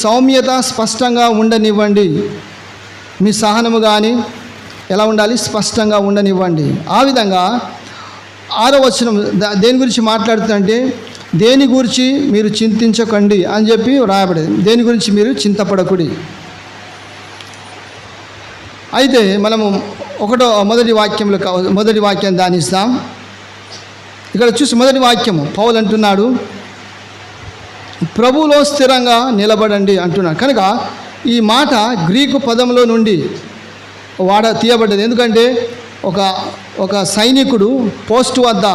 సౌమ్యత స్పష్టంగా ఉండనివ్వండి. మీ సహనము కానీ ఎలా ఉండాలి? స్పష్టంగా ఉండనివ్వండి. ఆ విధంగా 6వ వచనం దేని గురించి మాట్లాడుతుందంటే, దేని గురించి మీరు చింతించకండి అని చెప్పి రాయబడేది. దేని గురించి మీరు చింతపడకుడి. అయితే మనము మొదటి వాక్యం ధ్యానిస్తాం. ఇక్కడ చూసి మొదటి వాక్యము పౌలు అంటున్నాడు, ప్రభువులో స్థిరంగా నిలబడండి అంటున్నాడు. కనుక ఈ మాట గ్రీకు పదంలో నుండి తీయబడ్డది. ఎందుకంటే ఒక సైనికుడు పోస్టు వద్ద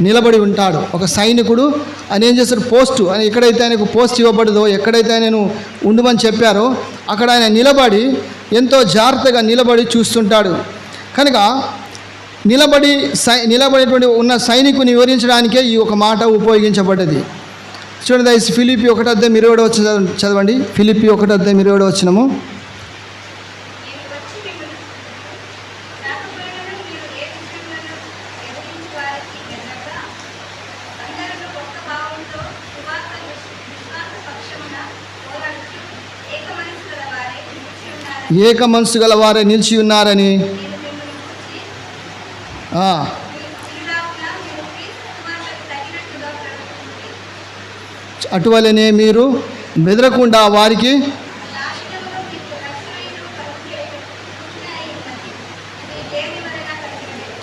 నిలబడి ఉంటాడు. ఒక సైనికుడు ఆయన ఏం చేస్తాడు? పోస్టు అని ఎక్కడైతే ఆయనకు పోస్ట్ ఇవ్వబడదో, ఎక్కడైతే ఆయనను ఉండమని చెప్పారో అక్కడ ఆయన నిలబడి ఎంతో జాగ్రత్తగా నిలబడి చూస్తుంటాడు. కనుక నిలబడేటువంటి ఉన్న సైనికుని వివరించడానికే ఈ ఒక మాట ఉపయోగించబడ్డది. చూడండి, ఫిలిప్పీ 1:20 చదవండి. ఫిలిప్పీ 1:20. ఏక మనసు గల వారే నిలిచి ఉన్నారని, అటువలనే మీరు బెదరకుండా వారికి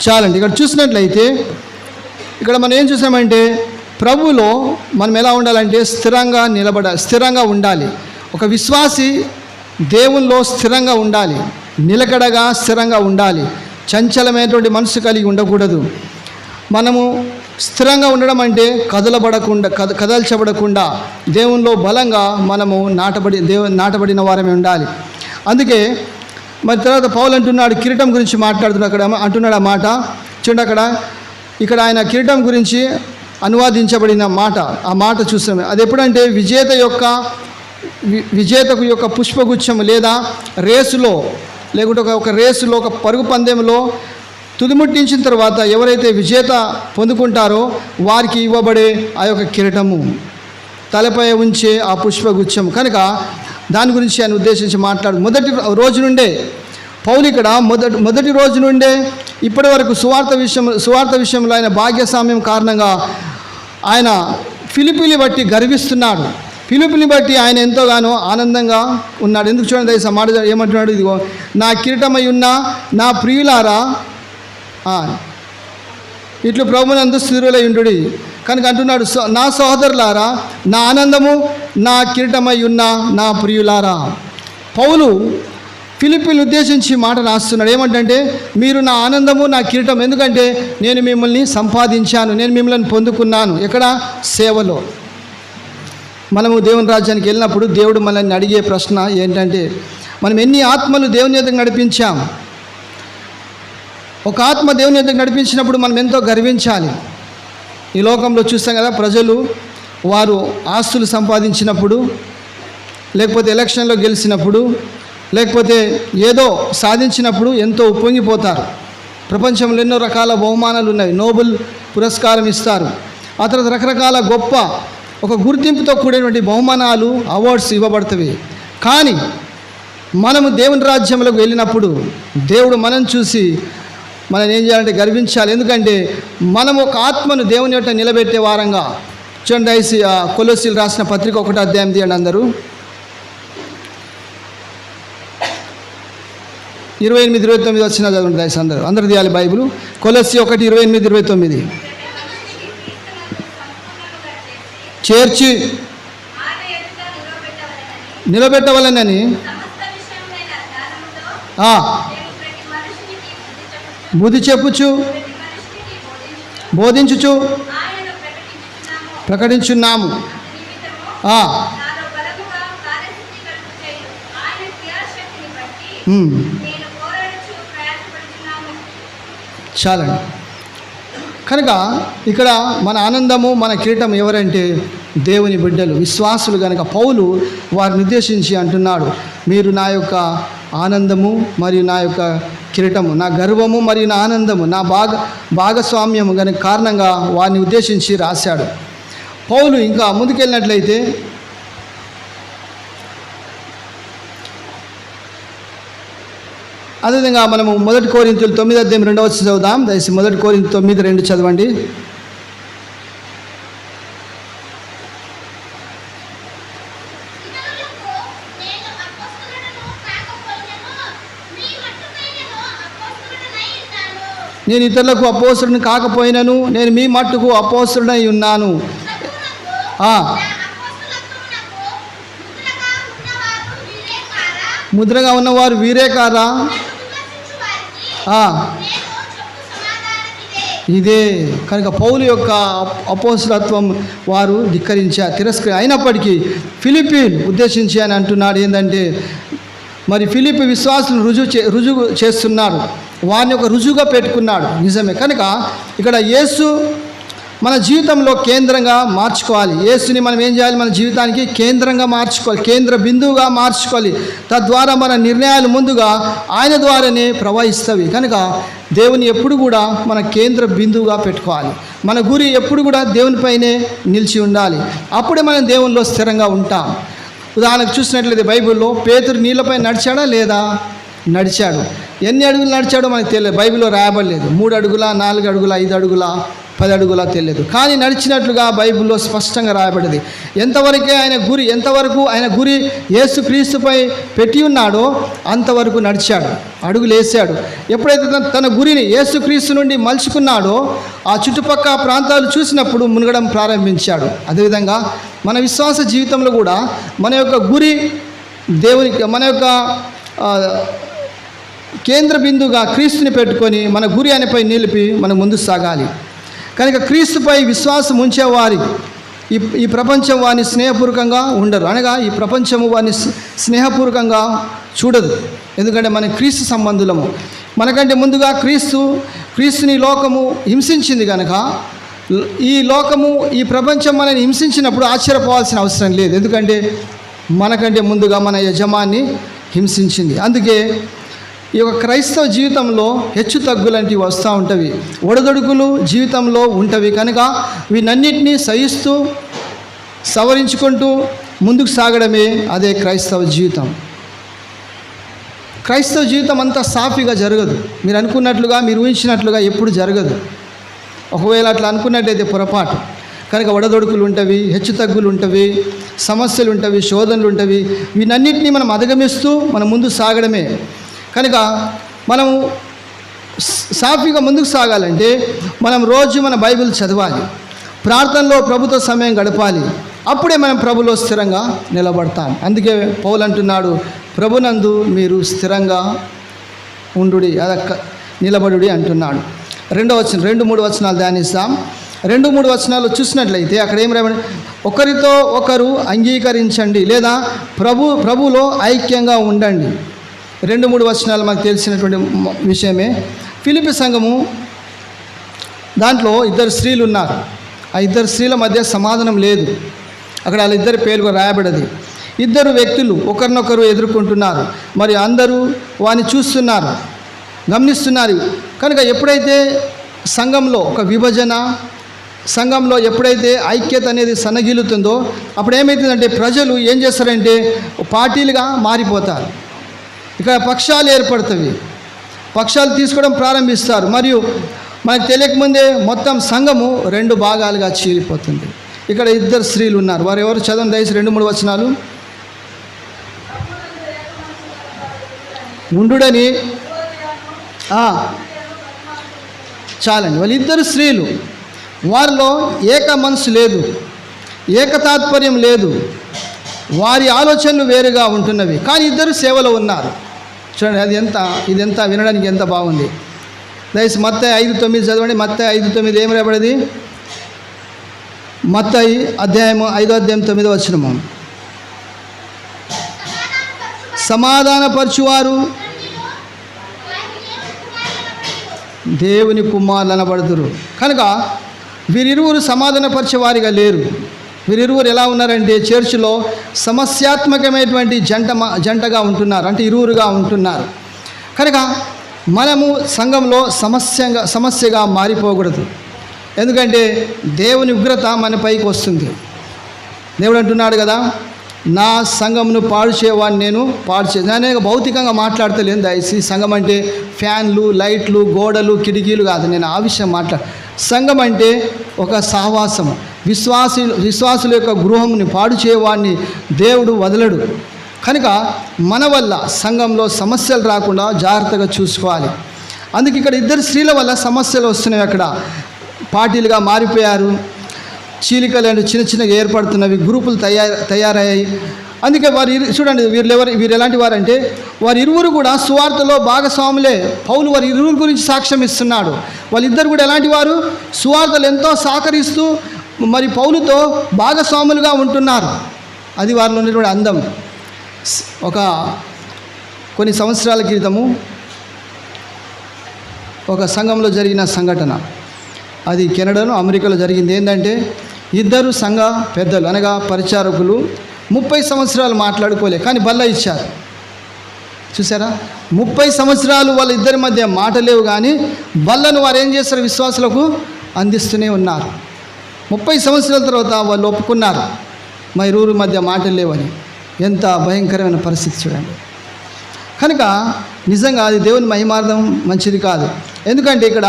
చాలండి. ఇక్కడ చూసినట్లయితే ఇక్కడ మనం ఏం చూసామంటే, ప్రభువులో మనం ఎలా ఉండాలంటే స్థిరంగా ఉండాలి. ఒక విశ్వాసి దేవునిలో స్థిరంగా ఉండాలి, నిలకడగా స్థిరంగా ఉండాలి. చంచలమైనటువంటి మనసు కలిగి ఉండకూడదు. మనము స్థిరంగా ఉండడం అంటే కదల్చబడకుండా దేవునిలో బలంగా మనము నాటబడిన వారమే ఉండాలి. అందుకే మరి తర్వాత పౌలు అంటున్నాడు, కిరీటం గురించి మాట్లాడుతున్నాడు. అక్కడ అంటున్నాడు ఆ మాట చూడండి. ఇక్కడ ఆయన కిరీటం గురించి అనువాదించబడిన మాట, ఆ మాట చూస్తాము. అది ఎప్పుడంటే విజేతకు యొక్క పుష్పగుచ్చం, లేదా రేసులో, లేకుంటే ఒక రేసులో, ఒక పరుగు పందెంలో తుదిముట్టించిన తర్వాత ఎవరైతే విజేత పొందుకుంటారో వారికి ఇవ్వబడే ఆ యొక్క కిరీటము, తలపై ఉంచే ఆ పుష్పగుచ్చం. కనుక దాని గురించి ఆయన ఉద్దేశించి మొదటి రోజు నుండే పౌలు ఇక్కడ మొదటి రోజు నుండే ఇప్పటి వరకు సువార్త విషయంలో ఆయన భాగ్యస్వామ్యం కారణంగా ఆయన ఫిలిప్పీని బట్టి గర్విస్తున్నాడు. ఫిలిప్పీని బట్టి ఆయన ఎంతోగానో ఆనందంగా ఉన్నాడు. ఎందుకు చూడండి, సమాజ ఏమంటున్నాడు? ఇదిగో నా కిరీటమై ఉన్న నా ప్రియులారా, ఇట్లు ప్రభువునందు స్థిరులై ఉండుడి. కనుక అంటున్నాడు, నా సహోదరులారా, నా ఆనందము, నా కిరీటమై ఉన్న నా ప్రియులారా. పౌలు ఫిలిప్పీని ఉద్దేశించి మాట రాస్తున్నాడు. ఏమంటే, మీరు నా ఆనందము, నా కిరీటం. ఎందుకంటే నేను మిమ్మల్ని సంపాదించాను, నేను మిమ్మల్ని పొందుకున్నాను. ఎక్కడ? సేవలో. మనము దేవుని రాజ్యానికి వెళ్ళినప్పుడు దేవుడు మనల్ని అడిగే ప్రశ్న ఏంటంటే, మనం ఎన్ని ఆత్మలు దేవుని యొద్దకు నడిపించాం? ఒక ఆత్మ దేవుని యొద్దకు నడిపించినప్పుడు మనం ఎంతో గర్వించాలి. ఈ లోకంలో చూస్తాం కదా, ప్రజలు వారు ఆస్తులు సంపాదించినప్పుడు, లేకపోతే ఎలక్షన్లో గెలిచినప్పుడు, లేకపోతే ఏదో సాధించినప్పుడు ఎంతో ఉప్పొంగిపోతారు. ప్రపంచంలో ఎన్నో రకాల బహుమానాలు ఉన్నాయి. నోబెల్ పురస్కారం ఇస్తారు. ఆ తర్వాత రకరకాల గొప్ప ఒక గుర్తింపుతో కూడినటువంటి బహుమానాలు, అవార్డ్స్ ఇవ్వబడతాయి. కానీ మనము దేవుని రాజ్యంలోకి వెళ్ళినప్పుడు దేవుడు మనం చూసి మనం ఏం చేయాలంటే గర్వించాలి. ఎందుకంటే మనం ఒక ఆత్మను దేవుని యొక్క నిలబెట్టే వారంగా. చూడండి, కొలొస్సీలు రాసిన పత్రిక 1వ అధ్యాయం తీయండి అందరూ. 28-29 వచ్చిన చదవండి అందరూ తీయాలి బైబిల్. కొలొస్సీ 1:28-29 చేర్చి నిలబెట్టవలనని బుద్ధి చెప్పుచు బోధించుచు ప్రకటించున్నాము. చాలండి. కనుక ఇక్కడ మన ఆనందము, మన కిరీటం ఎవరంటే దేవుని బిడ్డలు, విశ్వాసులు. కనుక పౌలు వారిని ఉద్దేశించి అంటున్నాడు, మీరు నా యొక్క ఆనందము మరియు నా యొక్క కిరీటము, నా గర్వము మరియు నా ఆనందము, నా భాగస్వామ్యము కనుక కారణంగా వారిని ఉద్దేశించి రాశాడు. పౌలు ఇంకా ముందుకెళ్ళినట్లయితే అదేవిధంగా మనము 1 కొరింథీయులు 9:2 చదువుదాం. దయచేసి 1 కొరింథీయులు 9:2 చదవండి. నేను ఇతరులకు అపోస్తలుని కాకపోయినను నేను మీ మట్టుకు అపోస్తలుడై ఉన్నాను. ముద్రగా ఉన్నవారు వీరే కారా? ఇదే కనుక పౌలు యొక్క అపోస్తలత్వం వారు అయినప్పటికీ ఫిలిప్పీని ఉద్దేశించి అని అంటున్నాడు. ఏంటంటే మరి ఫిలిప్పి విశ్వాసులను రుజువు చేస్తున్నారు, వారిని ఒక రుజువుగా పెట్టుకున్నాడు. నిజమే. కనుక ఇక్కడ యేసు మన జీవితంలో కేంద్రంగా మార్చుకోవాలి. యేసుని మనం ఏం చేయాలి? మన జీవితానికి కేంద్రంగా మార్చుకోవాలి, కేంద్ర బిందువుగా మార్చుకోవాలి. తద్వారా మన నిర్ణయాలు ముందుగా ఆయన ద్వారానే ప్రవహిస్తవి. కనుక దేవుని ఎప్పుడు కూడా మన కేంద్ర బిందువుగా పెట్టుకోవాలి. మన గురి ఎప్పుడు కూడా దేవునిపైనే నిలిచి ఉండాలి. అప్పుడే మనం దేవునిలో స్థిరంగా ఉంటాం. ఉదాహరణకు చూసినట్లయితే బైబిల్లో పేతురు నీళ్ళపై నడిచాడా లేదా? నడిచాడు. ఎన్ని అడుగులు నడిచాడో మనకు తెలియదు, బైబిల్లో రాయబడలేదు. 3 అడుగుల, 4 అడుగుల, 5 అడుగుల, 10 అడుగుల తెలియదు. కానీ నడిచినట్లుగా బైబిల్లో స్పష్టంగా రాయబడింది. ఎంతవరకు ఆయన గురి యేసుక్రీస్తుపై పెట్టి ఉన్నాడో అంతవరకు నడిచాడు, అడుగులు వేసాడు. ఎప్పుడైతే తన గురిని యేసుక్రీస్తు నుండి మలుచుకున్నాడో ఆ చుట్టుపక్కల ప్రాంతాలు చూసినప్పుడు మునగడం ప్రారంభించాడు. అదేవిధంగా మన విశ్వాస జీవితంలో కూడా మన యొక్క గురి దేవునికి, మన యొక్క కేంద్ర బిందుగా క్రీస్తుని పెట్టుకొని మన గురి అనేపై నిలిపి మనం ముందు సాగాలి. కనుక క్రీస్తుపై విశ్వాసం ఉంచేవారి ఈ ప్రపంచం వారిని స్నేహపూర్వకంగా ఉండరు, అనగా ఈ ప్రపంచము వారిని స్నేహపూర్వకంగా చూడదు. ఎందుకంటే మన క్రీస్తు సంబంధులము. మనకంటే ముందుగా క్రీస్తుని లోకము హింసించింది కనుక ఈ ప్రపంచం మనని హింసించినప్పుడు ఆశ్చర్యపోవాల్సిన అవసరం లేదు. ఎందుకంటే మనకంటే ముందుగా మన యజమాన్ని హింసించింది. అందుకే ఈ యొక్క క్రైస్తవ జీవితంలో హెచ్చు తగ్గులంటివి వస్తూ ఉంటవి, ఒడదొడుకులు జీవితంలో ఉంటవి. కనుక వీటన్నిటినీ సహిస్తూ సవరించుకుంటూ ముందుకు సాగడమే అదే క్రైస్తవ జీవితం. క్రైస్తవ జీవితం అంతా సాఫీగా జరగదు. మీరు అనుకున్నట్లుగా, మీరు ఊహించినట్లుగా ఎప్పుడు జరగదు. ఒకవేళ అట్లా అనుకున్నట్టయితే పొరపాటు. కనుక ఒడదొడుకులు ఉంటవి, హెచ్చు తగ్గులు ఉంటవి, సమస్యలు ఉంటవి, శోధనలు ఉంటవి. వీటన్నిటినీ మనం అధిగమిస్తూ మనం ముందు సాగడమే. కనుక మనము సాఫీగా ముందుకు సాగాలంటే మనం రోజు మన బైబిల్ చదవాలి, ప్రార్థనలో ప్రభుతో సమయం గడపాలి. అప్పుడే మనం ప్రభులో స్థిరంగా నిలబడతాం. అందుకే పౌలు అంటున్నాడు, ప్రభునందు మీరు స్థిరంగా ఉండుడి, నిలబడుడి అంటున్నాడు. 2-3 వచనాలు ధ్యానిస్తాం. 2-3 వచనాలు చూసినట్లయితే అక్కడ ఏం రాబడి, ఒకరితో ఒకరు అంగీకరించండి లేదా ప్రభులో ఐక్యంగా ఉండండి. 2-3 వచనాలు మనకు తెలిసినటువంటి విషయమే. ఫిలిప్పి సంఘము దాంట్లో 2 స్త్రీలు ఉన్నారు. ఆ 2 స్త్రీల మధ్య సమాధానం లేదు. అక్కడ వాళ్ళిద్దరి పేర్లు రాయబడ్డది. 2 వ్యక్తులు ఒకరినొకరు ఎదుర్కొంటున్నారు, మరి అందరూ వారిని చూస్తున్నారు, గమనిస్తున్నారు. కనుక ఎప్పుడైతే సంఘంలో ఒక విభజన, సంఘంలో ఎప్పుడైతే ఐక్యత అనేది సన్నగిలుతుందో అప్పుడు ఏమవుతుందంటే ప్రజలు ఏం చేస్తారంటే పార్టీలుగా మారిపోతారు. ఇక్కడ పక్షాలు ఏర్పడుతుంది, పక్షాలు తీసుకోవడం ప్రారంభిస్తారు. మరియు మనకు తెలియకముందే మొత్తం సంఘము 2 భాగాలుగా చీలిపోతుంది. ఇక్కడ 2 స్త్రీలు ఉన్నారు. వారు ఎవరు? చదవండి దయచేసి 2-3 వచనాలు. ఉండుడని చాలండి. వాళ్ళు 2 స్త్రీలు, వారిలో ఏక మనసు లేదు, ఏకతాత్పర్యం లేదు, వారి ఆలోచనలు వేరుగా ఉంటున్నవి, కానీ 2 సేవలో ఉన్నారు. చూడండి, ఇది ఎంత వినడానికి ఎంత బాగుంది. దయచేసి మత్తయి 5:9 చదవండి. మత్తయి 5:9 ఏం రాబడింది? మత్తయి 5వ అధ్యాయం 9వ వచనము. సమాధానపరచువారు దేవుని కుమారులు అనబడుదురు. కనుక వీరిరువురు సమాధానపరిచేవారిగా లేరు. వీరిరువురు ఎలా ఉన్నారంటే చర్చిలో సమస్యాత్మకమైనటువంటి జంటగా ఉంటున్నారు, అంటే ఇరువురుగా ఉంటున్నారు. కనుక మనము సంఘంలో సమస్యగా మారిపోకూడదు. ఎందుకంటే దేవుని ఉగ్రత మన పైకి వస్తుంది. దేవుడు అంటున్నాడు కదా, నా సంఘమును పాడు చేయవాడిని నేను నేను భౌతికంగా మాట్లాడతలేను. దయచేసి సంఘం అంటే ఫ్యాన్లు, లైట్లు, గోడలు, కిటికీలు కాదు. నేను ఆ విషయం సంఘం అంటే ఒక సహవాసము. విశ్వాసుల యొక్క గృహంని పాడు చేయవాడిని దేవుడు వదలడు. కనుక మన వల్ల సంఘంలో సమస్యలు రాకుండా జాగ్రత్తగా చూసుకోవాలి. అందుకే ఇక్కడ ఇద్దరు స్త్రీల వల్ల సమస్యలు వస్తున్నాయి. అక్కడ పార్టీలుగా మారిపోయారు. చీలికలు అంటే చిన్న చిన్నగా ఏర్పడుతున్నవి, గ్రూపులు తయారయ్యాయి. అందుకే చూడండి, వీరు ఎలాంటి వారంటే వారి ఇరువురు కూడా సువార్తలో భాగస్వాములే. పౌలు వారి ఇరువురు గురించి సాక్ష్యం ఇస్తున్నాడు. వాళ్ళిద్దరు కూడా ఎలాంటి వారు? సువార్తలు ఎంతో సహకరిస్తూ మరి పౌలుతో భాగస్వాములుగా ఉంటున్నారు. అది వారిలో ఉన్నటువంటి అందం. కొన్ని సంవత్సరాల క్రితము ఒక సంఘంలో జరిగిన సంఘటన, అది కెనడాను అమెరికాలో జరిగింది. ఏంటంటే ఇద్దరు సంఘ పెద్దలు అనగా పరిచారకులు 30 సంవత్సరాలు మాట్లాడుకోలే, కానీ బల్ల ఇచ్చారు. చూసారా, 30 సంవత్సరాలు వాళ్ళ ఇద్దరి మధ్య మాట లేవు, కానీ బల్లను వారు ఏం చేస్తారు? విశ్వాసులకు అందిస్తూనే ఉన్నారు. 30 సంవత్సరాల తర్వాత వాళ్ళు ఒప్పుకున్నారు మా ఇరువురి మధ్య మాటలు లేవని. ఎంత భయంకరమైన పరిస్థితి చూడండి. కనుక నిజంగా అది దేవుని మహిమార్థం మంచిది కాదు. ఎందుకంటే ఇక్కడ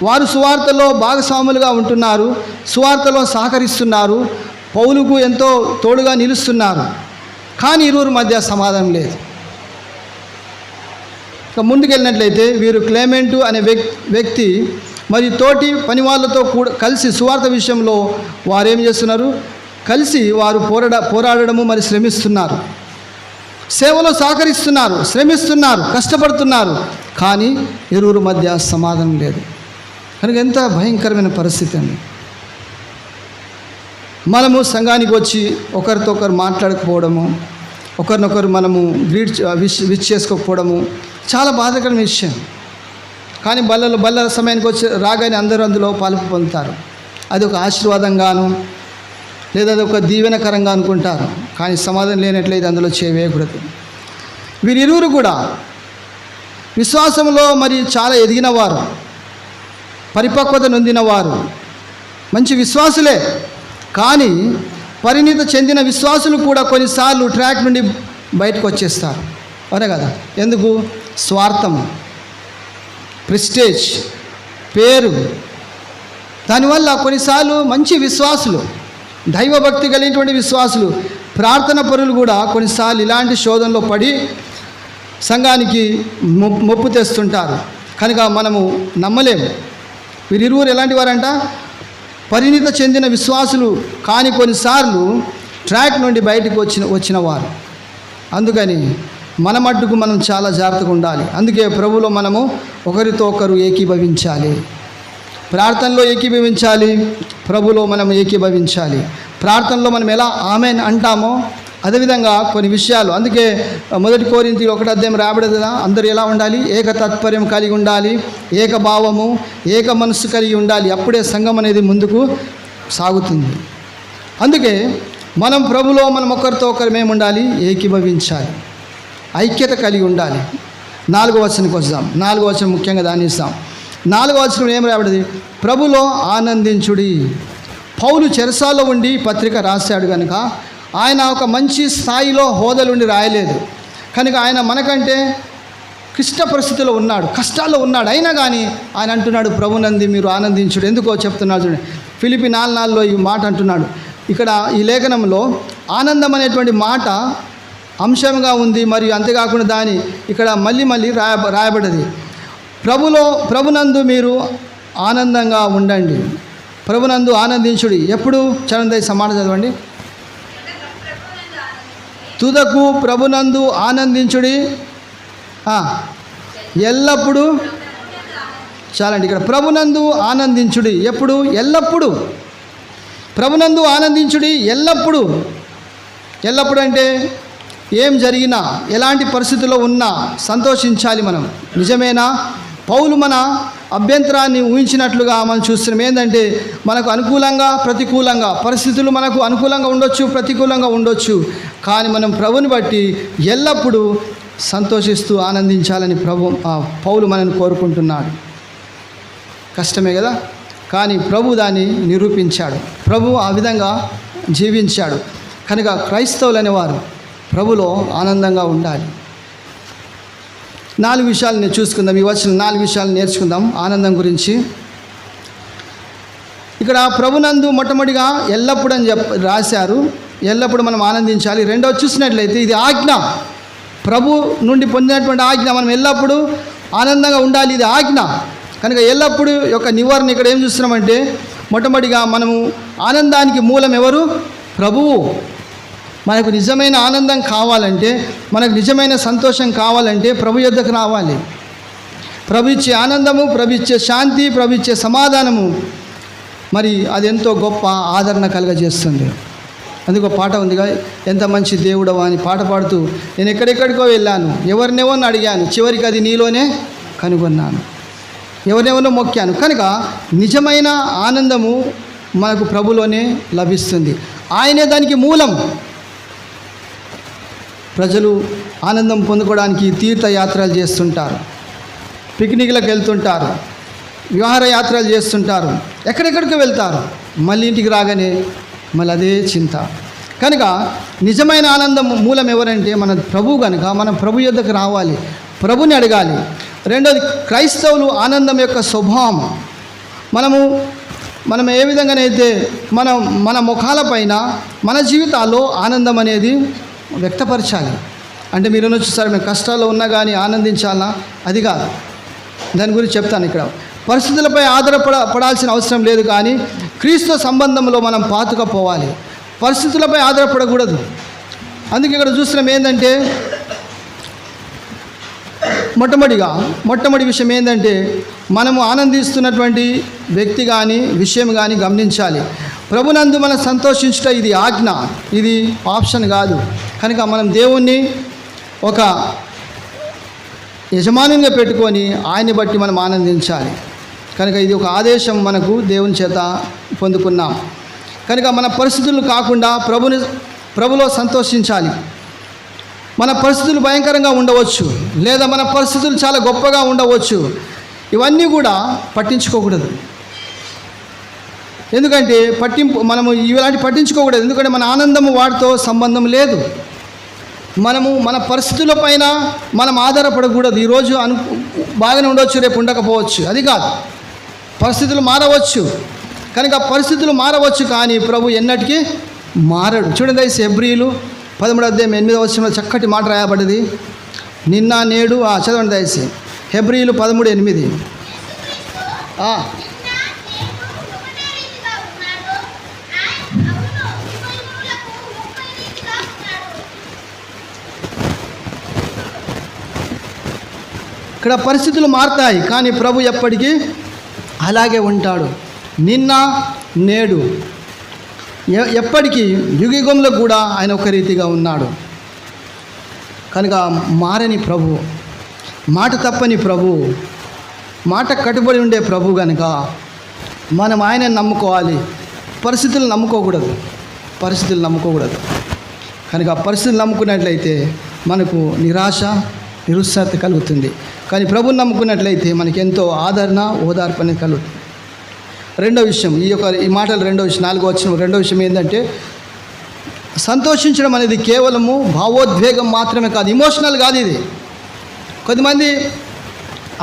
వారు సువార్తలో భాగస్వాములుగా ఉంటున్నారు, సువార్తలో సహకరిస్తున్నారు, పౌలుకు ఎంతో తోడుగా నిలుస్తున్నారు, కానీ ఇరువురి మధ్య సమాధానం లేదు. ఇక ముందుకెళ్ళినట్లయితే వీరు క్లెమెంటు అనే వ్యక్తి మరి తోటి పని వాళ్ళతో కూడా కలిసి సువార్త విషయంలో వారు ఏం చేస్తున్నారు? కలిసి వారు పోరాడము మరి శ్రమిస్తున్నారు, సేవలో సహకరిస్తున్నారు, శ్రమిస్తున్నారు, కష్టపడుతున్నారు, కానీ ఇరువురు మధ్య సమాధానం లేదు. కనుక ఎంత భయంకరమైన పరిస్థితి అండి. మనము సంఘానికి వచ్చి ఒకరితో ఒకరు మాట్లాడకపోవడము, ఒకరినొకరు మనము విష్ చేసుకోకపోవడము చాలా బాధాకరమైన విషయం. కానీ బల్ల సమయానికి వచ్చి రాగానే అందరూ అందులో పాలు పొందుతారు. అది ఒక ఆశీర్వాదంగాను లేదా అది ఒక దీవెనకరంగా అనుకుంటారు, కానీ సమాధానం లేనట్లయితే అందులో చేయకూడదు. వీరిరువురు కూడా విశ్వాసంలో మరి చాలా ఎదిగినవారు, పరిపక్వత నొందినవారు, మంచి విశ్వాసులే. కానీ పరిణితి చెందిన విశ్వాసులు కూడా కొన్నిసార్లు ట్రాక్ నుండి బయటకు వచ్చేస్తారు. అవునే కదా? ఎందుకు? స్వార్థం, ప్రెస్టేజ్, పేరు. దానివల్ల కొన్నిసార్లు మంచి విశ్వాసులు, దైవభక్తి కలిగినటువంటి విశ్వాసులు, ప్రార్థన పరులు కూడా కొన్నిసార్లు ఇలాంటి శోధనలో పడి సంఘానికి మొప్పు తెస్తుంటారు. కనుక మనము నమ్మలేము. వీరిరువురు ఎలాంటి వారంట? పరిణితి చెందిన విశ్వాసులు, కానీ కొన్నిసార్లు ట్రాక్ నుండి బయటకు వచ్చిన వారు. అందుకని మన మట్టుకు మనం చాలా జాగ్రత్తగా ఉండాలి. అందుకే ప్రభువులో మనము ఒకరితో ఒకరు ఏకీభవించాలి, ప్రార్థనలో ఏకీభవించాలి, ప్రభువులో మనం ఏకీభవించాలి. ప్రార్థనలో మనం ఎలా ఆమెన్ అంటామో అదేవిధంగా కొన్ని విషయాలు, అందుకే 1 కొరింథీయులు 1 రాబడదు కదా, అందరూ ఎలా ఉండాలి? ఏక తాత్పర్యం కలిగి ఉండాలి, ఏక భావము, ఏక మనస్సు కలిగి ఉండాలి. అప్పుడే సంఘం అనేది ముందుకు సాగుతుంది. అందుకే మనం ప్రభులో మనం ఒకరితో ఒకరు మేము ఉండాలి, ఏకీభవించాలి, ఐక్యత కలిగి ఉండాలి. 4వ వచనానికి వద్దాం. 4వ వచనం ముఖ్యంగా దాన్ని ఇస్తాం. 4వ వచనం ఏం రాబడింది? ప్రభులో ఆనందించుడి. పౌలు చెరసాల్లో ఉండి పత్రిక రాశాడు కనుక ఆయన ఒక మంచి స్థాయిలో హోదాలుండి రాయలేదు. కనుక ఆయన మనకంటే క్లిష్ట పరిస్థితిలో ఉన్నాడు, కష్టాల్లో ఉన్నాడు. అయినా కానీ ఆయన అంటున్నాడు ప్రభునంది మీరు ఆనందించుడు. ఎందుకో చెప్తున్నాడు చూడండి. ఫిలిప్పీ 4:4లో ఈ మాట అంటున్నాడు. ఇక్కడ ఈ లేఖనంలో ఆనందం అనేటువంటి మాట అంశంగా ఉంది. మరియు అంతేకాకుండా దాని ఇక్కడ మళ్ళీ రాయబడ్డది. ప్రభునందు మీరు ఆనందంగా ఉండండి, ప్రభునందు ఆనందించుడి. ఎప్పుడు? చరణ్ సమానం చదవండి. తుదకు ప్రభునందు ఆనందించుడి, ఎల్లప్పుడూ. చాలండి. ఇక్కడ ప్రభునందు ఆనందించుడి. ఎప్పుడు? ఎల్లప్పుడూ. ప్రభునందు ఆనందించుడి ఎల్లప్పుడూ. ఎల్లప్పుడు అంటే ఏం జరిగినా, ఎలాంటి పరిస్థితుల్లో ఉన్నా సంతోషించాలి మనం. నిజమేనా? పౌలు మన అభ్యంతరాన్ని ఊహించినట్లుగా మనం చూస్తున్నాం. ఏంటంటే మనకు అనుకూలంగా ప్రతికూలంగా పరిస్థితులు మనకు అనుకూలంగా ఉండొచ్చు, ప్రతికూలంగా ఉండొచ్చు, కానీ మనం ప్రభుని బట్టి ఎల్లప్పుడూ సంతోషిస్తూ ఆనందించాలని పౌలు మనల్ని కోరుకుంటున్నాడు. కష్టమే కదా, కానీ ప్రభు దాన్ని నిరూపించాడు. ప్రభు ఆ విధంగా జీవించాడు. కనుక క్రైస్తవులు అనేవారు ప్రభులో ఆనందంగా ఉండాలి. 4 విషయాలు నేను చూసుకుందాం. ఈ వచ్చిన 4 విషయాలు నేర్చుకుందాం ఆనందం గురించి. ఇక్కడ ప్రభునందు మొట్టమొదటిగా ఎల్లప్పుడు అని రాశారు. ఎల్లప్పుడు మనం ఆనందించాలి. రెండవది చూసినట్లయితే ఇది ఆజ్ఞ, ప్రభు నుండి పొందినటువంటి ఆజ్ఞ. మనం ఎల్లప్పుడూ ఆనందంగా ఉండాలి, ఇది ఆజ్ఞ. కనుక ఎల్లప్పుడూ యొక్క నివారణ ఇక్కడ ఏం చూస్తున్నామంటే, మొట్టమొదటిగా మనము ఆనందానికి మూలం ఎవరు? ప్రభువు. మనకు నిజమైన ఆనందం కావాలంటే, మనకు నిజమైన సంతోషం కావాలంటే ప్రభు యొద్దకు రావాలి. ప్రభు ఇచ్చే ఆనందము, ప్రభు ఇచ్చే శాంతి, ప్రభు ఇచ్చే సమాధానము, మరి అది ఎంతో గొప్ప ఆదరణ కలుగజేస్తుంది. అందుకో పాట ఉందిగా, ఎంత మంచి దేవుడవా అని పాట పాడుతూ నేను ఎక్కడెక్కడికో వెళ్ళాను, ఎవరినెవరిని అడిగాను, చివరికి అది నీలోనే కనుగొన్నాను, ఎవరినెవరినో మొక్కాను. కనుక నిజమైన ఆనందము మనకు ప్రభులోనే లభిస్తుంది. ఆయనే దానికి మూలం. ప్రజలు ఆనందం పొందుకోవడానికి తీర్థయాత్రలు చేస్తుంటారు, పిక్నిక్లకు వెళ్తుంటారు, విహారయాత్రలు చేస్తుంటారు, ఎక్కడెక్కడికి వెళ్తారు, మళ్ళీ ఇంటికి రాగానే మళ్ళీ అదే చింత. కనుక నిజమైన ఆనందం మూలం ఎవరంటే మన ప్రభు. కనుక మనం ప్రభు యొద్దకు రావాలి, ప్రభుని అడగాలి. రెండోది, క్రైస్తవులు ఆనందం యొక్క స్వభావం. మనం ఏ విధంగానైతే మన ముఖాల పైన మన జీవితాల్లో ఆనందం అనేది వ్యక్తపరచాలి. అంటే మీరు వచ్చేసరి మేము కష్టాల్లో ఉన్నా కానీ ఆనందించాలన్నా, అది కాదు. దాని గురించి చెప్తాను. ఇక్కడ పరిస్థితులపై ఆధారపడాల్సిన అవసరం లేదు, కానీ క్రీస్తు సంబంధంలో మనం పాతుకపోవాలి. పరిస్థితులపై ఆధారపడకూడదు. అందుకే ఇక్కడ చూస్తున్నాం ఏంటంటే, మొట్టమొదటి విషయం ఏంటంటే, మనము ఆనందిస్తున్నటువంటి వ్యక్తి కానీ విషయం కానీ గమనించాలి. ప్రభునందు మనం సంతోషించుట ఇది ఆజ్ఞ, ఇది ఆప్షన్ కాదు. కనుక మనం దేవుణ్ణి ఒక యజమానిగా పెట్టుకొని ఆయన్ని బట్టి మనం ఆనందించాలి. కనుక ఇది ఒక ఆదేశం మనకు దేవుని చేత పొందుకున్నాం. కనుక మన పరిస్థితులు కాకుండా ప్రభులో సంతోషించాలి. మన పరిస్థితులు భయంకరంగా ఉండవచ్చు, లేదా మన పరిస్థితులు చాలా గొప్పగా ఉండవచ్చు. ఇవన్నీ కూడా పట్టించుకోకూడదు. ఎందుకంటే మనము ఇలాంటి పట్టించుకోకూడదు. ఎందుకంటే మన ఆనందము వాటితో సంబంధం లేదు. మనము మన పరిస్థితుల పైన మనం ఆధారపడకూడదు. ఈరోజు బాగానే ఉండవచ్చు, రేపు ఉండకపోవచ్చు, అది కాదు. పరిస్థితులు మారవచ్చు. కనుక పరిస్థితులు మారవచ్చు, కానీ ప్రభు ఎన్నటికీ మారడు. చూడండి, హెబ్రీయులు 13:8 చక్కటి మాట రాయబడ్డది. నిన్న నేడు చదవండి దయచేసి. హెబ్రీయులు 13:8. ఇక్కడ పరిస్థితులు మారుతాయి, కానీ ప్రభు ఎప్పటికీ అలాగే ఉంటాడు. నిన్న నేడు ఎప్పటికీ యుగయుగంలో కూడా ఆయన ఒక రీతిగా ఉన్నాడు. కనుక మారని ప్రభు, మాట తప్పని ప్రభు, మాట కట్టుబడి ఉండే ప్రభు. కనుక మనం ఆయనను నమ్ముకోవాలి, పరిస్థితులు నమ్ముకోకూడదు. కనుక పరిస్థితులు నమ్ముకున్నట్లయితే మనకు నిరాశ, నిరుత్సాహత కలుగుతుంది. కానీ ప్రభుని నమ్ముకున్నట్లయితే మనకి ఎంతో ఆదరణ, ఓదార్పు అనేది కలుగుతుంది. రెండో విషయం, ఈ మాటలు రెండో విషయం, 4వ వచనం రెండో విషయం ఏంటంటే, సంతోషించడం అనేది కేవలము భావోద్వేగం మాత్రమే కాదు, ఇమోషనల్ కాదు ఇది. కొద్దిమంది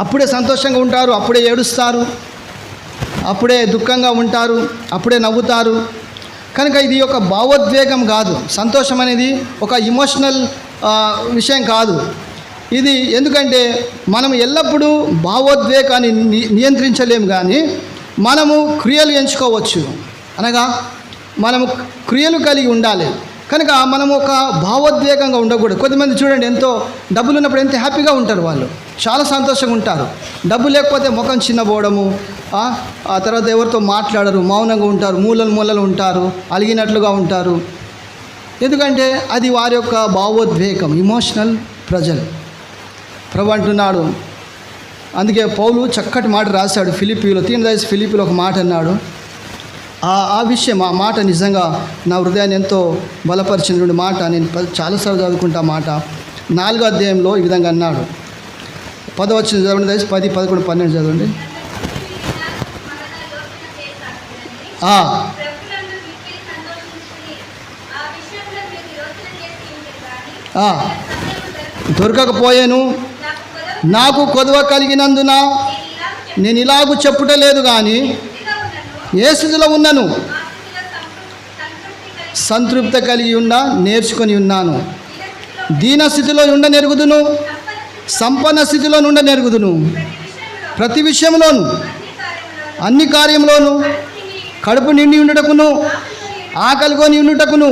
అప్పుడే సంతోషంగా ఉంటారు, అప్పుడే ఏడుస్తారు, అప్పుడే దుఃఖంగా ఉంటారు, అప్పుడే నవ్వుతారు. కనుక ఇది ఒక భావోద్వేగం కాదు. సంతోషం అనేది ఒక ఇమోషనల్ విషయం కాదు ఇది. ఎందుకంటే మనం ఎల్లప్పుడూ భావోద్వేగాన్ని నియంత్రించలేము, కానీ మనము క్రియలు ఎంచుకోవచ్చు. అనగా మనము క్రియలు కలిగి ఉండాలి. కనుక మనము ఒక భావోద్వేగంగా ఉండకూడదు. కొద్దిమంది చూడండి, ఎంతో డబ్బులు ఉన్నప్పుడు ఎంత హ్యాపీగా ఉంటారు, వాళ్ళు చాలా సంతోషంగా ఉంటారు. డబ్బు లేకపోతే ముఖం చిన్నపోవడము, ఆ తర్వాత ఎవరితో మాట్లాడరు, మౌనంగా ఉంటారు, మూలలు ఉంటారు, అలిగినట్లుగా ఉంటారు. ఎందుకంటే అది వారి యొక్క భావోద్వేగం, ఇమోషనల్ ప్రజలు. ప్రభు అంటున్నాడు. అందుకే పౌలు చక్కటి మాట రాశాడు ఫిలిప్పీలో. ఫిలిప్పీలో ఒక మాట అన్నాడు. ఆ విషయం, ఆ మాట నిజంగా నా హృదయాన్ని ఎంతో బలపరిచినటువంటి మాట. నేను చాలాసార్లు చదువుకుంటా మాట. 4వ అధ్యాయంలో ఈ విధంగా అన్నాడు. 10వ వచనం చదవండి దయచేసి. 10, 11, 12 చదవండి. దొరకకపోయాను, నాకు కొదవ కలిగినందున నేను ఇలాగూ చెప్పుట లేదు, కానీ ఏ స్థితిలో ఉన్నను సంతృప్తి కలిగి నేర్చుకొని ఉన్నాను. దీన స్థితిలో ఉండ నెరుగుదును, సంపన్న స్థితిలో నుండ నెరుగుదును. ప్రతి విషయంలోను అన్ని కార్యంలోను కడుపు నిండి ఉండుటకును, ఆకలికొని ఉండుటకును,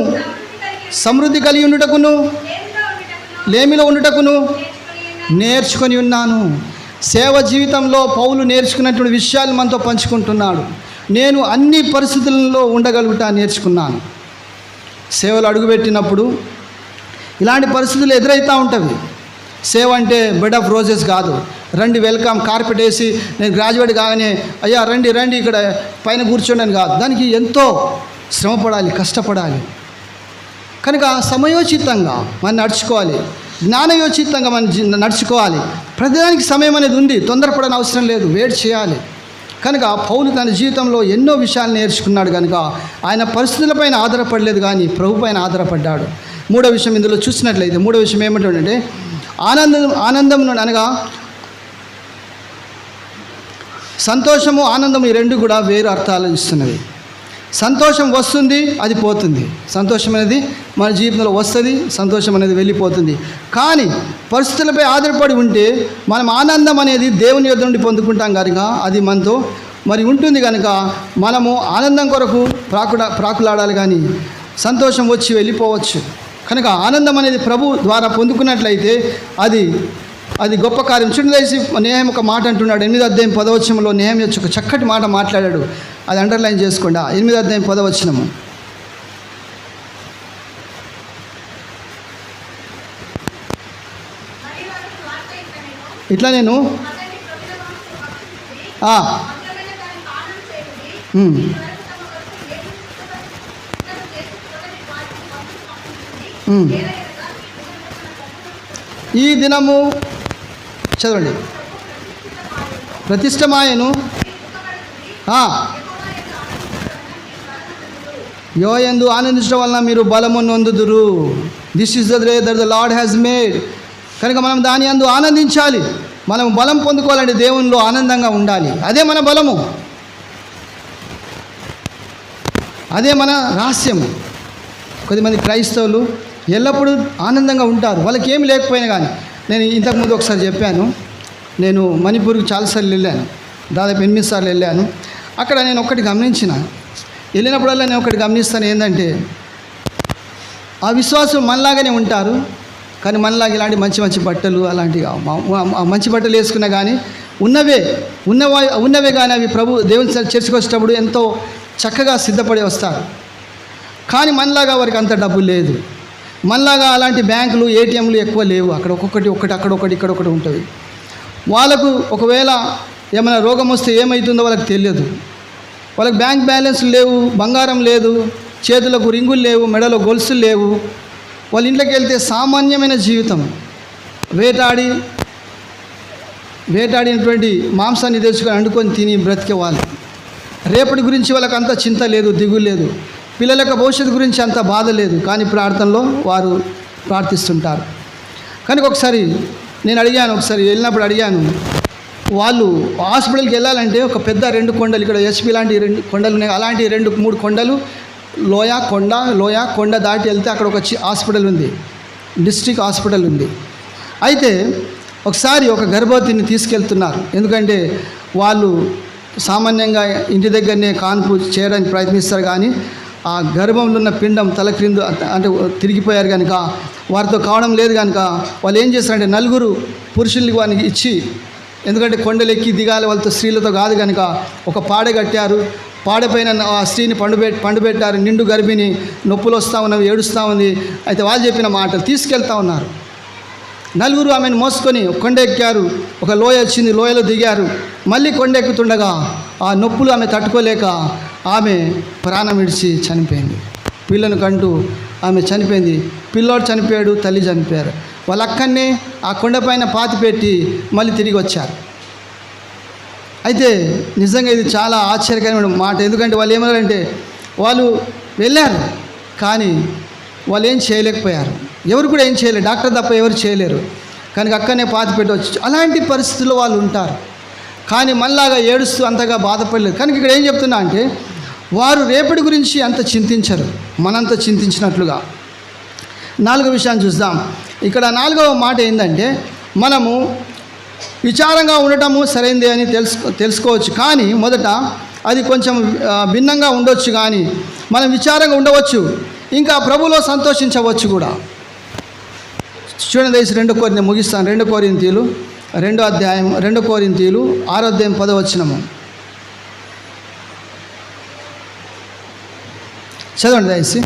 సమృద్ధి కలిగి ఉండుటకును, లేమిలో ఉండుటకును నేర్చుకొని ఉన్నాను. సేవ జీవితంలో పౌలు నేర్చుకున్నటువంటి విషయాలు మనతో పంచుకుంటున్నాడు. నేను అన్ని పరిస్థితులలో ఉండగలుగుతా నేర్చుకున్నాను. సేవలు అడుగుపెట్టినప్పుడు ఇలాంటి పరిస్థితులు ఎదురవుతూ ఉంటుంది. సేవ అంటే బెడ్ ఆఫ్ రోజెస్ కాదు. రండి వెల్కమ్ కార్పెట్ వేసి నేను గ్రాడ్యుయేట్ కాగానే అయ్యా రండి రండి ఇక్కడ పైన కూర్చోండి అని కాదు. దానికి ఎంతో శ్రమపడాలి, కష్టపడాలి. కనుక సమయోచితంగా మనం నడుచుకోవాలి, జ్ఞానయోచితంగా మనం నడుచుకోవాలి. ప్రతిదానికి సమయం అనేది ఉంది, తొందరపడని అవసరం లేదు, వెయిట్ చేయాలి. కనుక పౌలు తన జీవితంలో ఎన్నో విషయాలు నేర్చుకున్నాడు. కనుక ఆయన పరిస్థితులపైన ఆధారపడలేదు, కానీ ప్రభు పైన ఆధారపడ్డాడు. మూడో విషయం ఇందులో చూసినట్లయితే, మూడో విషయం ఏమిటంటే ఆనందం అనగా సంతోషము, ఆనందము ఈ రెండు కూడా వేరు అర్థాలు ఇస్తున్నవి. సంతోషం వస్తుంది, అది పోతుంది. సంతోషం అనేది మన జీవితంలో వస్తుంది, సంతోషం అనేది వెళ్ళిపోతుంది. కానీ పరిస్థితులపై ఆధారపడి ఉంటే మనం ఆనందం అనేది దేవుని యొద్ద నుండి పొందుకుంటాం కనుక అది మనతో మరి ఉంటుంది. కనుక మనము ఆనందం కొరకు ప్రాకులాడాలి, కానీ సంతోషం వచ్చి వెళ్ళిపోవచ్చు. కనుక ఆనందం అనేది ప్రభు ద్వారా పొందుకున్నట్లయితే అది గొప్ప కార్యం. చూడలేసి నేహం ఒక మాట అంటున్నాడు. 8వ అధ్యాయం 10వ వచనంలో నేహం ఒక చక్కటి మాట మాట్లాడాడు. అది అండర్లైన్ చేసుకోండి. 8వ అధ్యాయం 10వ వచనము. ఇట్లా నేను ఈ దినము చదవండి. ప్రతిష్టమాయను యోయందు ఆనందించడం వలన మీరు బలము నొందుదురు. This is the day that the Lord has made. కనుక మనం దాని యందు ఆనందించాలి. మనం బలం పొందుకోవాలంటే దేవునిలో ఆనందంగా ఉండాలి. అదే మన బలము, అదే మన రహస్యము. కొద్దిమంది క్రైస్తవులు ఎల్లప్పుడూ ఆనందంగా ఉంటారు, వాళ్ళకి ఏమి లేకపోయినా కానీ. నేను ఇంతకుముందు ఒకసారి చెప్పాను, నేను మణిపూర్కి చాలాసార్లు వెళ్ళాను, దాదాపు 8 సార్లు వెళ్ళాను. అక్కడ నేను ఒకటి వెళ్ళినప్పుడల్లా నేను ఒకటి గమనిస్తాను. ఏంటంటే ఆ విశ్వాసం మనలాగానే ఉంటారు, కానీ మనలాగా ఇలాంటి మంచి మంచి బట్టలు అలాంటివి మంచి బట్టలు వేసుకున్నా కానీ ఉన్నవే కానీ అవి ప్రభు దేవుని చర్చకు వచ్చేటప్పుడు ఎంతో చక్కగా సిద్ధపడి వస్తారు. కానీ మనలాగా వారికి అంత డబ్బు లేదు. మనలాగా అలాంటి బ్యాంకులు, ఏటీఎంలు ఎక్కువ లేవు. అక్కడ ఒక్కొక్కటి అక్కడొకటి ఇక్కడొకటి ఉంటుంది. వాళ్ళకు ఒకవేళ ఏమైనా రోగం వస్తే ఏమవుతుందో వాళ్ళకి తెలియదు. వాళ్ళకి బ్యాంక్ బ్యాలెన్స్ లేవు, బంగారం లేదు, చేతులకు రింగులు లేవు, మెడలో గొలుసులు లేవు. వాళ్ళ ఇంట్లోకి వెళ్తే సామాన్యమైన జీవితం, వేటాడినటువంటి మాంసాన్ని తెచ్చుకొని వండుకొని తిని బ్రతికే వాళ్ళు. రేపటి గురించి వాళ్ళకి అంత చింత లేదు, దిగులు లేదు. పిల్లల యొక్క భవిష్యత్తు గురించి అంత బాధ లేదు, కానీ ప్రార్థనలో వారు ప్రార్థిస్తుంటారు. కనుక ఒకసారి నేను వెళ్ళినప్పుడు అడిగాను, వాళ్ళు హాస్పిటల్కి వెళ్ళాలంటే ఒక పెద్ద 2 కొండలు, ఇక్కడ ఎస్పీ లాంటి 2 కొండలు ఉన్నాయి, అలాంటి 2-3 కొండలు, లోయ కొండ దాటి వెళ్తే అక్కడ ఒక హాస్పిటల్ ఉంది, డిస్ట్రిక్ట్ హాస్పిటల్ ఉంది. అయితే ఒకసారి ఒక గర్భవతిని తీసుకెళ్తున్నారు. ఎందుకంటే వాళ్ళు సామాన్యంగా ఇంటి దగ్గరనే కాన్పు చేయడానికి ప్రయత్నిస్తారు, కానీ ఆ గర్భంలో ఉన్న పిండం తలక్రిందు అంటే తిరిగిపోయారు కనుక వారితో కావడం లేదు కనుక వాళ్ళు ఏం చేస్తారంటే 4 పురుషులకి వానికి ఇచ్చి, ఎందుకంటే కొండలెక్కి దిగాలి వాళ్ళతో, స్త్రీలతో కాదు కనుక ఒక పాడె కట్టారు. పాడెపైన ఆ స్త్రీని పండుబెట్టారు. నిండు గర్భిణి, నొప్పులు వస్తూ ఉన్నవి, ఏడుస్తూ ఉంది. అయితే వాళ్ళు చెప్పిన మాటలు తీసుకెళ్తా ఉన్నారు. 4 ఆమెను మోసుకొని కొండ ఎక్కారు. ఒక లోయ వచ్చింది, లోయలో దిగారు. మళ్ళీ కొండ ఎక్కుతుండగా ఆ నొప్పులు ఆమె తట్టుకోలేక ఆమె ప్రాణం విడిచి చనిపోయింది. పిల్లను కంటూ ఆమె చనిపోయింది. పిల్లోడు చనిపోయాడు, తల్లి చనిపోయారు. వాళ్ళు అక్కడనే ఆ కొండపైన పాతి పెట్టి మళ్ళీ తిరిగి వచ్చారు. అయితే నిజంగా ఇది చాలా ఆశ్చర్యకరమైన మాట. ఎందుకంటే వాళ్ళు ఏమన్నారంటే వాళ్ళు వెళ్ళారు, కానీ వాళ్ళు ఏం చేయలేకపోయారు. ఎవరు కూడా ఏం చేయలేరు, డాక్టర్ తప్ప ఎవరు చేయలేరు. కనుక అక్కడనే పాతి పెట్టవచ్చు. అలాంటి పరిస్థితుల్లో వాళ్ళు ఉంటారు. కానీ మనలాగా ఏడుస్తూ అంతగా బాధపడలేదు. కనుక ఇక్కడ ఏం చెప్తున్నా అంటే వారు రేపటి గురించి అంత చింతించరు, మనంత చింతించినట్లుగా. 4వ విషయాన్ని చూద్దాం. ఇక్కడ 4వ మాట ఏంటంటే మనము విచారంగా ఉండటము సరైందే అని తెలుసుకోవచ్చు. కానీ మొదట అది కొంచెం భిన్నంగా ఉండొచ్చు. కానీ మనం విచారంగా ఉండవచ్చు, ఇంకా ప్రభువులో సంతోషించవచ్చు కూడా. చూడండి దయచేసి 2 కొరింథీయులు ముగిస్తాను. 2 కొరింథీయులు 2వ అధ్యాయం, 2 కొరింథీయులు 6వ అధ్యాయం 10వ వచనము చదవండి దయచేసి.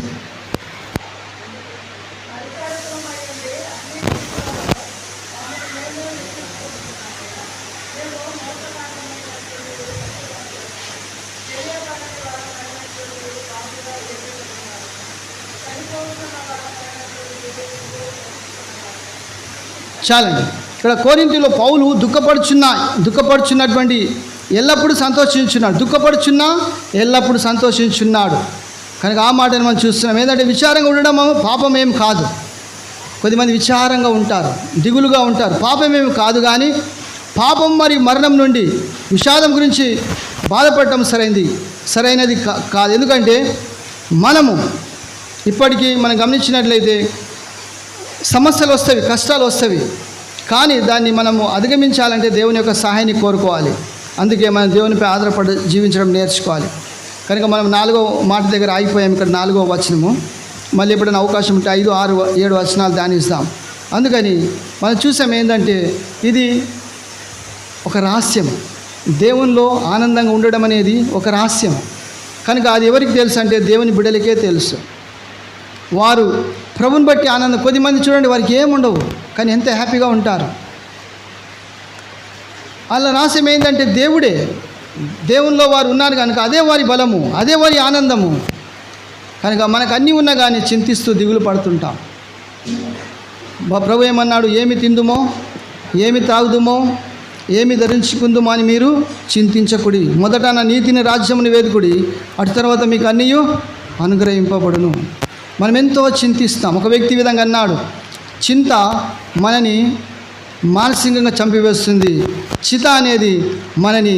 చాలండి. ఇక్కడ కొరింథీయులో పౌలు దుఃఖపడుచున్నటువంటి ఎల్లప్పుడూ ఎల్లప్పుడూ సంతోషించున్నాడు. కనుక ఆ మాటను మనం చూస్తున్నాం. ఏంటంటే విచారంగా ఉండడం పాపం ఏం కాదు. కొద్దిమంది విచారంగా ఉంటారు, దిగులుగా ఉంటారు. పాపమేమి కాదు. కానీ పాపం మరియు మరణం నుండి విషాదం గురించి బాధపడటం సరైనది కాదు. ఎందుకంటే మనము ఇప్పటికీ మనం గమనించినట్లయితే సమస్యలు వస్తాయి, కష్టాలు వస్తాయి. కానీ దాన్ని మనము అధిగమించాలంటే దేవుని యొక్క సహాయాన్ని కోరుకోవాలి. అందుకే మనం దేవునిపై ఆధారపడి జీవించడం నేర్చుకోవాలి. కనుక మనం 4వ మాట దగ్గర ఆగిపోయాం. ఇక్కడ 4వ వచనము. మళ్ళీ ఎప్పుడైనా అవకాశం ఉంటే 5, 6, 7 వచనాలు ధ్యానిస్తాం. అందుకని మనం చూసాం ఏంటంటే ఇది ఒక రహస్యం. దేవునిలో ఆనందంగా ఉండడం అనేది ఒక రహస్యం. కనుక అది ఎవరికి తెలుసు అంటే దేవుని బిడ్డలకే తెలుసు. వారు ప్రభుని బట్టి ఆనందం. కొద్దిమంది చూడండి, వారికి ఏముండవు కానీ ఎంత హ్యాపీగా ఉంటారు. అలా రహస్యం ఏంటంటే దేవునిలో వారు ఉన్నారు కనుక అదే వారి బలము, అదే వారి ఆనందము. కనుక మనకు అన్నీ ఉన్నా కానీ చింతిస్తూ దిగులు పడుతుంటాం. ప్రభు ఏమన్నాడు? ఏమి తిందుమో, ఏమి త్రాగుదుమో, ఏమి ధరించుకుందుమో అని మీరు చింతించకుడి. మొదట నా నీతిని, రాజ్యముని వేదుకుడి, అటు తర్వాత మీకు అన్నీ అనుగ్రహింపబడును. మనం ఎంతో చింతిస్తాం. ఒక వ్యక్తి విధంగా అన్నాడు, చింత మనని మానసికంగా చంపివేస్తుంది. చిత అనేది మనని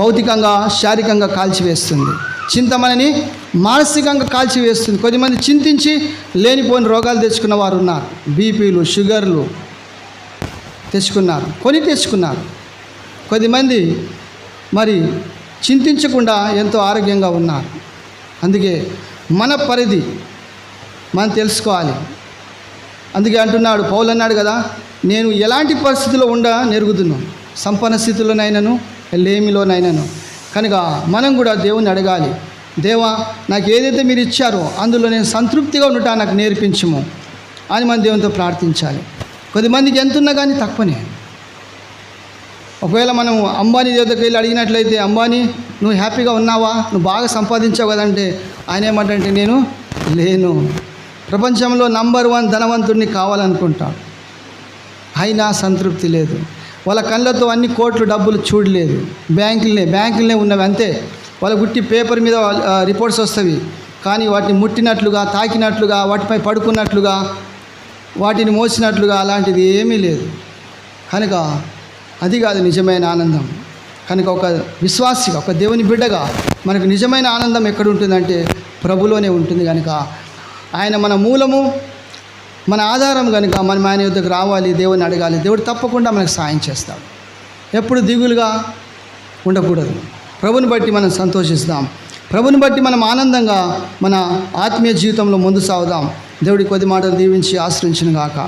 భౌతికంగా, శారీరకంగా కాల్చివేస్తుంది. చింత మనని మానసికంగా కాల్చివేస్తుంది. కొద్దిమంది చింతించి లేనిపోని రోగాలు తెచ్చుకున్న వారు ఉన్నారు. బీపీలు, షుగర్లు తెచ్చుకున్నారు. కొద్దిమంది మరి చింతించకుండా ఎంతో ఆరోగ్యంగా ఉన్నారు. అందుకే మన పరిధి మనం తెలుసుకోవాలి. అందుకే అంటున్నాడు, పౌలు అన్నాడు కదా, నేను ఎలాంటి పరిస్థితుల్లో నెరుగుతున్నాను, సంపన్న స్థితిలోనైనాను, లేమిలోనైనాను. కనుక మనం కూడా దేవుని అడగాలి, దేవా నాకు ఏదైతే మీరు ఇచ్చారో అందులో నేను సంతృప్తిగా ఉండటా నాకు నేర్పించము అని మనం దేవునితో ప్రార్థించాలి. కొద్దిమందికి ఎంత ఉన్నా కానీ తక్కువనే. ఒకవేళ మనం అంబానీ దగ్గరికి వెళ్ళి అడిగినట్లయితే, అంబానీ నువ్వు హ్యాపీగా ఉన్నావా, నువ్వు బాగా సంపాదించావు కదంటే ఆయన ఏమంటే నేను లేను, ప్రపంచంలో నంబర్ 1 ధనవంతుడిని కావాలనుకుంటాడు. అయినా సంతృప్తి లేదు. వాళ్ళ కళ్ళతో అన్ని కోట్లు డబ్బులు చూడలేదు. బ్యాంకులనే ఉన్నవి అంతే. వాళ్ళ గుట్టి పేపర్ మీద రిపోర్ట్స్ వస్తవి, కానీ వాటిని ముట్టినట్లుగా, తాకినట్లుగా, వాటిపై పడుకున్నట్లుగా, వాటిని మోసినట్లుగా అలాంటిది ఏమీ లేదు. కనుక అది కాదు నిజమైన ఆనందం. కనుక ఒక విశ్వాసిగా, ఒక దేవుని బిడ్డగా మనకు నిజమైన ఆనందం ఎక్కడ ఉంటుందంటే ప్రభులోనే ఉంటుంది. కనుక ఆయన మన మూలము, మన ఆధారం. కనుక మనం ఆయన యొద్దకు రావాలి, దేవుని అడగాలి. దేవుడు తప్పకుండా మనకు సాయం చేస్తాడు. ఎప్పుడు దిగులుగా ఉండకూడదు. ప్రభుని బట్టి మనం సంతోషిస్తాం. ప్రభుని బట్టి మనం ఆనందంగా మన ఆత్మీయ జీవితంలో ముందు సాగుదాం. దేవుడి కొద్ది మాటలు దీవించి ఆశ్రయించును గాక.